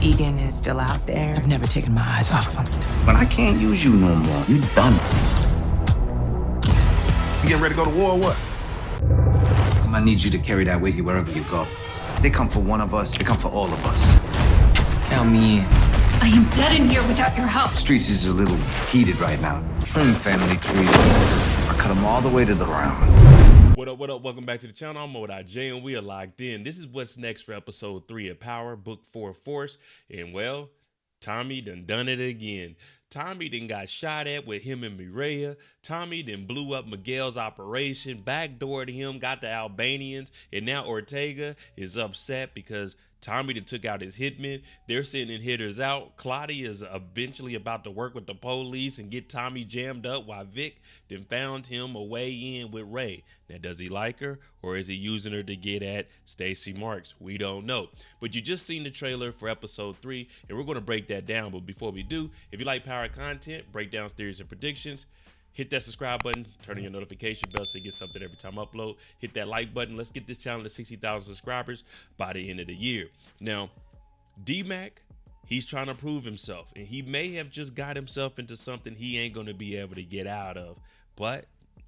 Egan is still out there. I've never taken my eyes off of him. When I can't use you no more, you done. You getting ready to go to war or what? I'm gonna need you to carry that with you wherever you go. They come for one of us, they come for all of us. Count me in. I am dead in here without your help. Streets is a little heated right now. Trim family trees. I cut them all the way to the ground. What up, what up? Welcome back to the channel. I'm with Jay and we are locked in. This is what's next for episode 3 of Power, Book 4 Force. And well, Tommy done it again. Tommy then got shot at with him and Mireya. Tommy then blew up Miguel's operation, backdoored him, got the Albanians, and now Ortega is upset because Tommy then took out his hitmen. They're sending hitters out. Claudia is eventually about to work with the police and get Tommy jammed up while Vic then found him a way in with Ray. Now, does he like her or is he using her to get at Stacy Marx? We don't know. But you just seen the trailer for episode 3 and we're going to break that down. But before we do, if you like Power content, breakdowns, theories, and predictions, hit that subscribe button, turn on your notification bell so you get something every time I upload. Hit that like button. Let's get this channel to 60,000 subscribers by the end of the year. Now, D-Mac, he's trying to prove himself, and he may have just got himself into something he ain't going to be able to get out of. But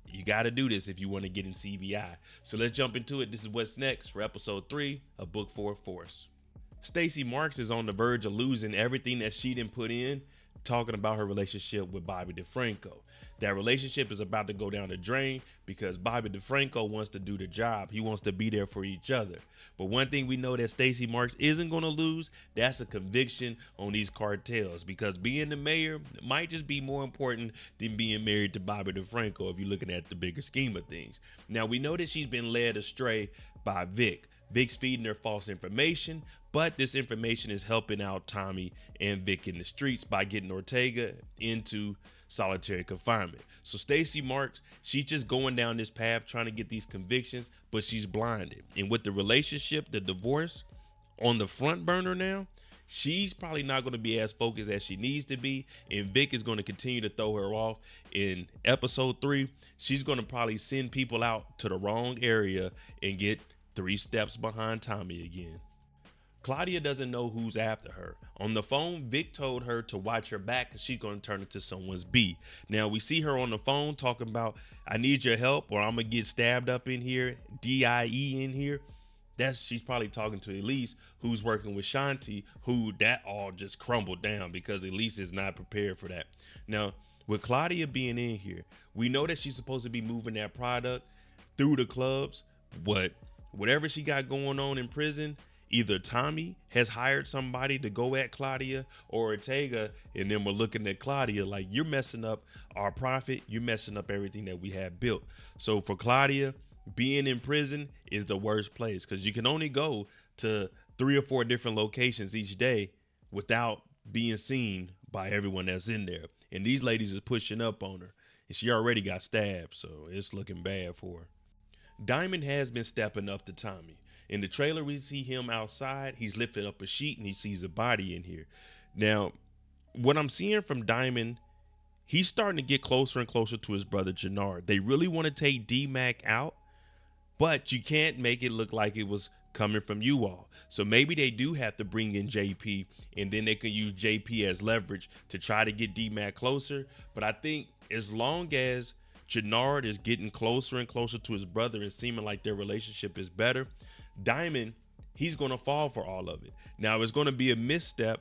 you got to do this if you want to get in CBI. So let's jump into it. This is what's next for episode 3 of Book 4 Force. Stacy Marx is on the verge of losing everything that she didn't put in, talking about her relationship with Bobby DeFranco. That relationship is about to go down the drain because Bobby DeFranco wants to do the job. He wants to be there for each other. But one thing we know that Stacy Marx isn't going to lose, that's a conviction on these cartels, because being the mayor might just be more important than being married to Bobby DeFranco if you're looking at the bigger scheme of things. Now, we know that she's been led astray by Vic. Vic's feeding her false information, but this information is helping out Tommy and Vic in the streets by getting Ortega into solitary confinement. So Stacy Marx, she's just going down this path trying to get these convictions, but she's blinded. And with the relationship, the divorce on the front burner now, she's probably not going to be as focused as she needs to be. And Vic is going to continue to throw her off. In episode 3, she's going to probably send people out to the wrong area and get 3 steps behind Tommy again. Claudia doesn't know who's after her. On the phone, Vic told her to watch her back because she's going to turn into someone's B. Now, we see her on the phone talking about, I need your help or I'm going to get stabbed up in here, D-I-E in here. She's probably talking to Elise, who's working with Shanti, who that all just crumbled down because Elise is not prepared for that. Now, with Claudia being in here, we know that she's supposed to be moving that product through the clubs, but whatever she got going on in prison, either Tommy has hired somebody to go at Claudia or Ortega, and then we're looking at Claudia like, you're messing up our profit. You're messing up everything that we have built. So for Claudia, being in prison is the worst place because you can only go to 3 or 4 different locations each day without being seen by everyone that's in there. And these ladies is pushing up on her and she already got stabbed. So it's looking bad for her. Diamond has been stepping up to Tommy. In the trailer, we see him outside. He's lifting up a sheet and he sees a body in here. Now, what I'm seeing from Diamond, he's starting to get closer and closer to his brother Jenard. They really want to take D-Mac out, but you can't make it look like it was coming from you all. So maybe they do have to bring in JP and then they can use JP as leverage to try to get D-Mac closer. But I think as long as Jenard is getting closer and closer to his brother and seeming like their relationship is better, Diamond, he's going to fall for all of it. Now, it's going to be a misstep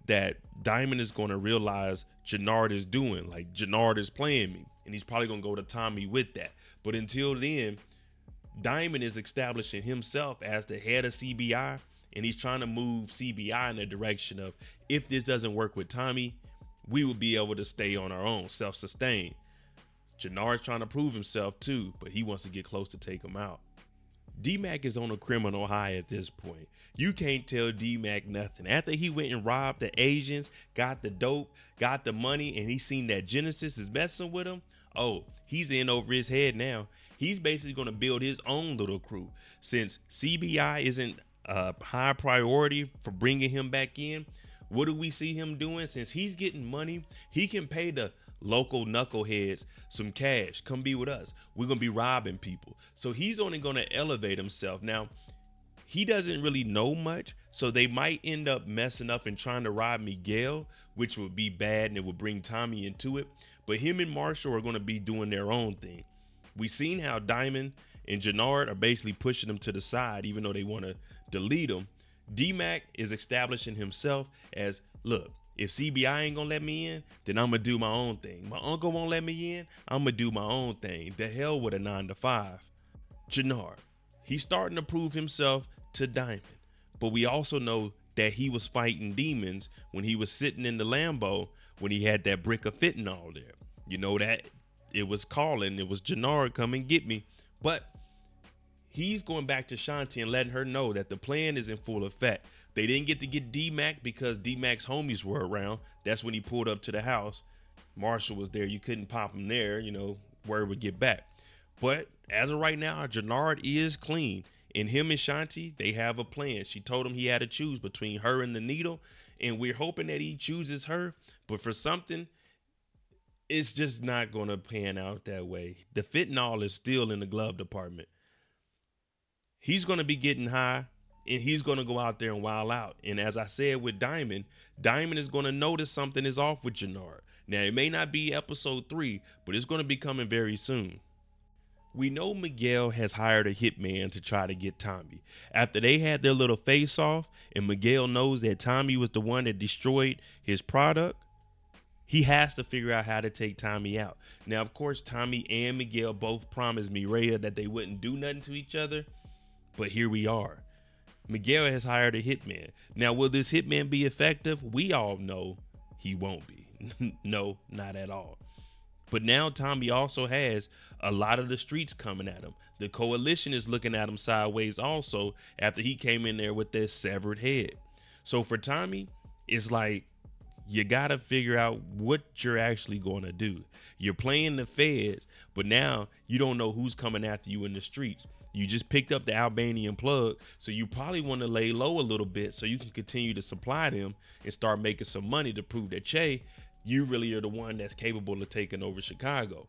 that Diamond is going to realize Jenard is doing. Like, Jenard is playing me, and he's probably going to go to Tommy with that. But until then, Diamond is establishing himself as the head of CBI, and he's trying to move CBI in the direction of, if this doesn't work with Tommy, we will be able to stay on our own, self-sustain. Jenard's trying to prove himself too, but he wants to get close to take him out. D-Mac is on a criminal high at this point. You can't tell D-Mac nothing. After he went and robbed the Asians, got the dope, got the money, and he seen that Genesis is messing with him, oh, he's in over his head now. He's basically going to build his own little crew. Since CBI isn't a high priority for bringing him back in, what do we see him doing? Since he's getting money, he can pay the local knuckleheads some cash. Come be with us. We're going to be robbing people. So he's only going to elevate himself. Now, he doesn't really know much, So they might end up messing up and trying to rob Miguel, which would be bad and it would bring Tommy into it. But him and Marshall are going to be doing their own thing. We've seen how Diamond and Jenard are basically pushing them to the side, even though they want to delete them. D-Mac is establishing himself as, look, if CBI ain't gonna let me in, then I'm gonna do my own thing. My uncle won't let me in, I'm gonna do my own thing. The hell with a 9 to 5. Jenard, he's starting to prove himself to Diamond, but we also know that he was fighting demons when he was sitting in the Lambo when he had that brick of fentanyl there. You know that it was calling, it was Jenard, come and get me. But he's going back to Shanti and letting her know that the plan is in full effect. They didn't get to get D-Mac because D-Mac's homies were around. That's when he pulled up to the house. Marshall was there. You couldn't pop him there, you know, word would get back. But as of right now, Jenard is clean. And him and Shanti, they have a plan. She told him he had to choose between her and the needle. And we're hoping that he chooses her. But for something, it's just not going to pan out that way. The fentanyl is still in the glove department. He's going to be getting high and he's going to go out there and wild out. And as I said with Diamond, Diamond is going to notice something is off with Jenard. Now, it may not be episode 3, but it's going to be coming very soon. We know Miguel has hired a hitman to try to get Tommy. After they had their little face off and Miguel knows that Tommy was the one that destroyed his product, he has to figure out how to take Tommy out. Now, of course, Tommy and Miguel both promised Mireya that they wouldn't do nothing to each other. But here we are. Miguel has hired a hitman. Now, will this hitman be effective? We all know he won't be. No, not at all. But now Tommy also has a lot of the streets coming at him. The coalition is looking at him sideways also after he came in there with this severed head. So for Tommy, it's like, you got to figure out what you're actually going to do. You're playing the feds, but now you don't know who's coming after you in the streets. You just picked up the Albanian plug, so you probably want to lay low a little bit so you can continue to supply them and start making some money to prove that, Che, you really are the one that's capable of taking over Chicago.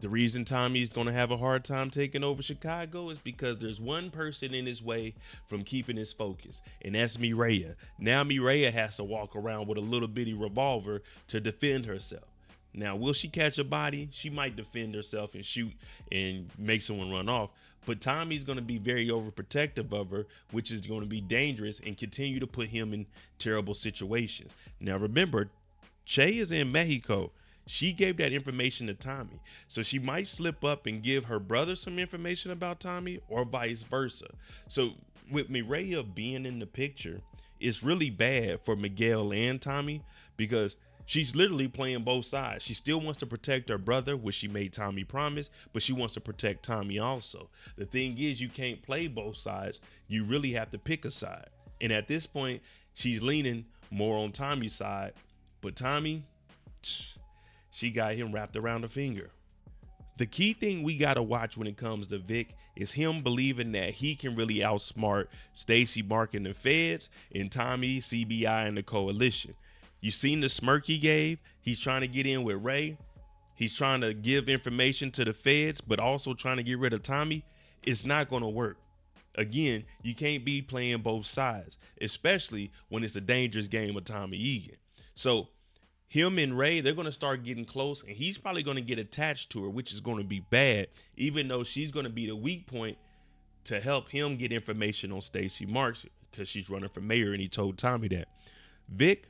The reason Tommy's going to have a hard time taking over Chicago is because there's one person in his way from keeping his focus, and that's Mireya. Now Mireya has to walk around with a little bitty revolver to defend herself. Now, will she catch a body? She might defend herself and shoot and make someone run off. But Tommy's going to be very overprotective of her, which is going to be dangerous and continue to put him in terrible situations. Now, remember, Che is in Mexico. She gave that information to Tommy. So she might slip up and give her brother some information about Tommy or vice versa. So with Mireya being in the picture, it's really bad for Miguel and Tommy because she's literally playing both sides. She still wants to protect her brother, which she made Tommy promise, but she wants to protect Tommy also. The thing is, you can't play both sides. You really have to pick a side. And at this point, she's leaning more on Tommy's side, but Tommy, she got him wrapped around the finger. The key thing we got to watch when it comes to Vic is him believing that he can really outsmart Stacy Marx and the feds and Tommy, CBI, and the coalition. You seen the smirk he gave? He's trying to get in with Ray. He's trying to give information to the feds, but also trying to get rid of Tommy. It's not going to work. Again, you can't be playing both sides, especially when it's a dangerous game of Tommy Egan. So him and Ray, they're going to start getting close, and he's probably going to get attached to her, which is going to be bad, even though she's going to be the weak point to help him get information on Stacy Marx because she's running for mayor, and he told Tommy that. Vic,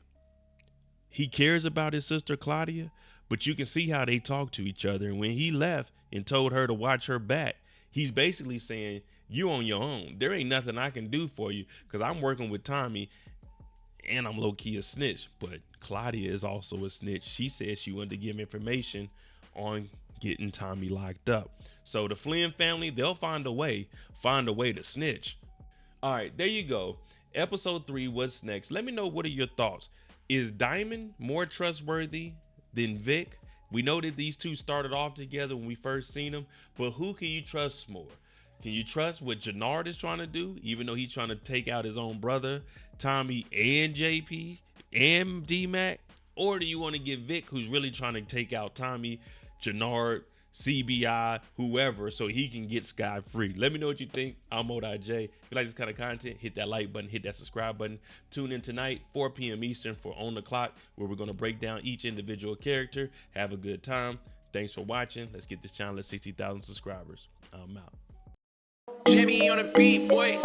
he cares about his sister Claudia, but you can see how they talk to each other. And when he left and told her to watch her back, he's basically saying, you on your own. There ain't nothing I can do for you because I'm working with Tommy and I'm low-key a snitch. But Claudia is also a snitch. She said she wanted to give information on getting Tommy locked up. So the Flynn family, they'll find a way to snitch. All right, there you go. Episode 3, what's next? Let me know, what are your thoughts? Is Diamond more trustworthy than Vic? We know that these two started off together when we first seen them, but who can you trust more? Can you trust what Jenard is trying to do, even though he's trying to take out his own brother, Tommy and JP and D-Mac? Or do you want to get Vic, who's really trying to take out Tommy, Jenard, CBI, whoever, so he can get scot-free. Let me know what you think. I'm J. If you like this kind of content, hit that like button, hit that subscribe button. Tune in tonight, 4 p.m. Eastern for On the Clock, where we're going to break down each individual character. Have a good time. Thanks for watching. Let's get this channel to 60,000 subscribers. I'm out. Jimmy on the beat, boy.